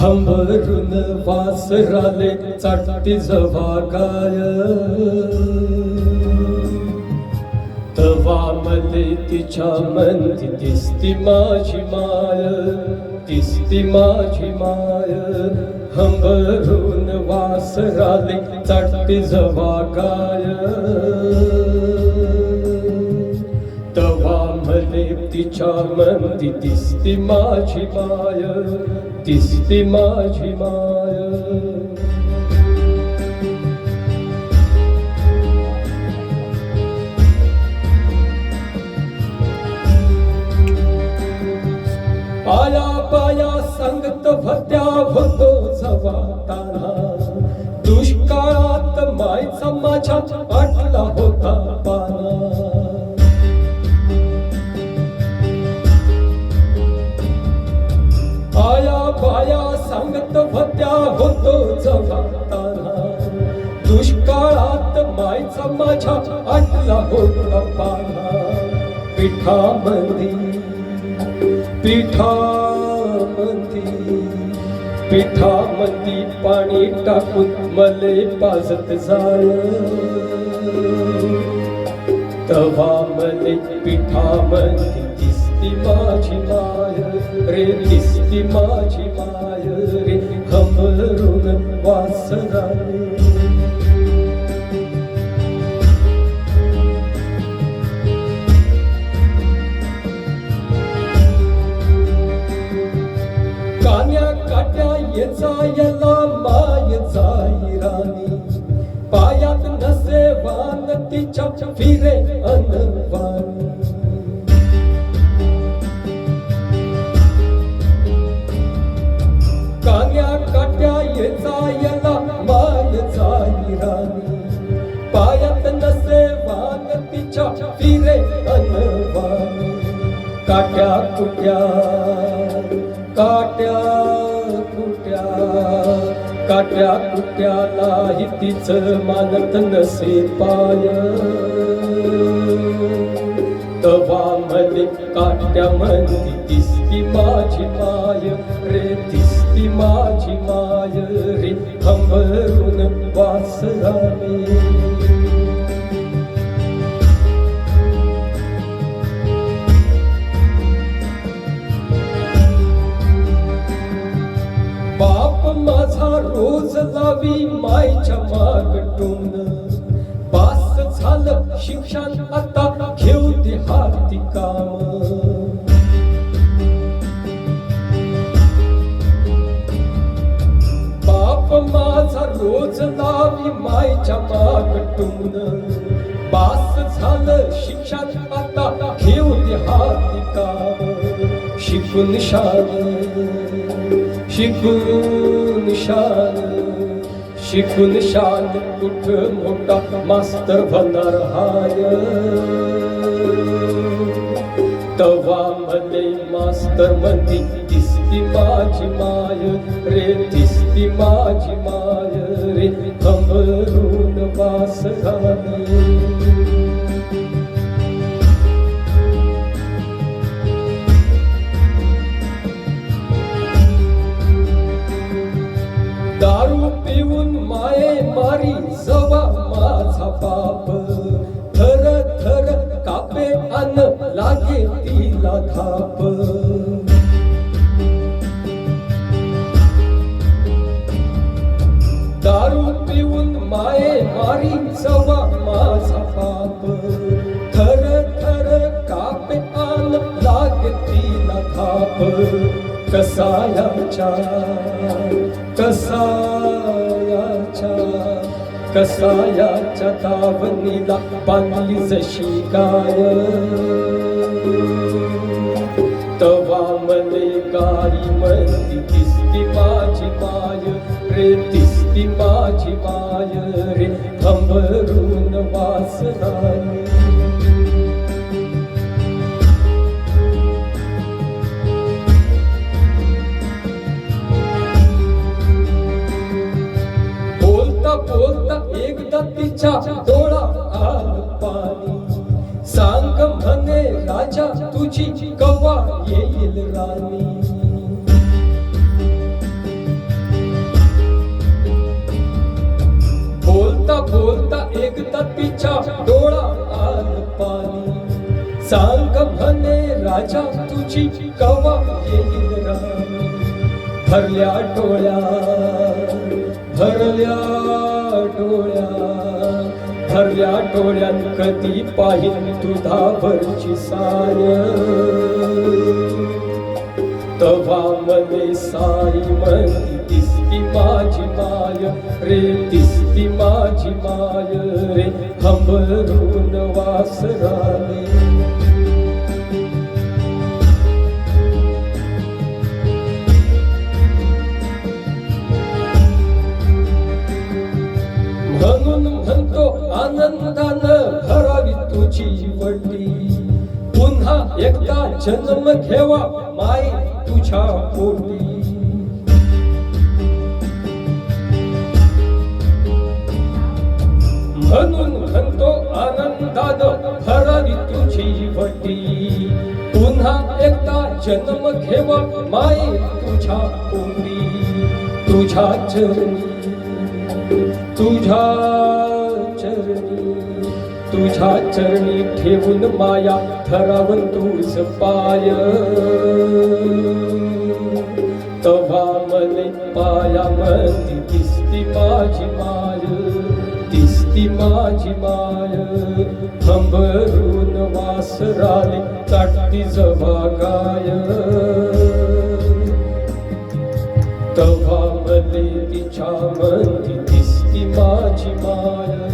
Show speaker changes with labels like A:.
A: हंबरून वासराले चाटती जवा गाय, तवा मले तिच्या मंदी दिसती माझी माय, दिसती माझी माय. हंबरून वासराले चाटती जवा गाय, तवा मले तिच्या मंदी दिसती माझी माय, दिसती माझी माय. पाया पाया संगत भत्या होतो जवा ताना, दुष्काळात मायचा माझ्या आटला होता पाना. पाया पाया संगत भत्या होतो जवा ताना, दुष्काळात मायचा माझ्या आटला होता पाना. पिठामंदी पिठामंदी पाणी टाकून मले पाजत जाय, तवा मले पिठामंदी दिसती माझी माय रे, दिसती माझी माय रे. हंबरून वासराले कान्या काट्या ये जायला माय जाई राणी, पायात नसे वान तिच्या फिरे अनवानी. कान्या काट्या ये जायला माय जाई राणी, पायात नसे वान तिच्या फिरे अनवानी. काट्या कुट्या काट्या कुट्या काट्या कुट्यालाही तिच मानत नसे पाय, तवा मले काट्या मंदी दिसती माझी माय रे, दिसती माझी माय रे. हंबरून वासराले बाप माझा रोज लावी मायच्या मागटून, बास झालं शिक्षण आता घेऊ दे हाती काम. बाप माझा रोज लावी मायच्या मागटून, बास झालं शिक्षण आता घेऊ दे हाती काम. शिकून शान शिकून शान शिकून शान कुठ मोठा मास्तर होणार हाय, तवा मले मास्तर मंदी दिसती माझी माय रे, दिसती माझी माय रे. हंबरून वासराले दारू पिऊन माये मारी जवा माझा बाप, थर थर कापे अन लागे तिला धाप. दारू पिऊन माये मारी जवा माझा बाप, थर थर कापे अन लागे तिला धाप. कसायाच्या कसायाच्या दावणीला बांधली जशी गाय, तवा मले गाई मंदी दिसती माझी माय रे, दिसती माझी माय रे. हंबरून वासराले बोलता एकदा तिच्या डोळा आल पाणी, सांग म्हणे राजा तुझी कवा येईल राणी. सांग म्हणे राजा तुझी कवा येईल राणी भरल्या डोळ्या भरल्या डोळ्यात कधी पाहिन दुधावरची साय तवा मले साई म्हणती दिसती माझी माय रे दिसती माझी माय रे हंबरून वासराले म्हणून म्हणतो आनंदानं भरावी तुझी वटी पुन्हा एकदा जन्म घेवा माई तुझ्या पोटी म्हणून म्हणतो आनंदानं भरावी तुझी वटी पुन्हा एकदा जन्म घेवा माई तुझ्या पोटी तुझ्या चरणी तुझ्या चरणी ठेवून माया धरावन तूच पाय तवा मले पाया मध्ये दिसती माझी माय दिसती माझी माय हंबरून वासराले ताटती जवागाय तवा मले तिच्या मध्ये दिसती माझी माय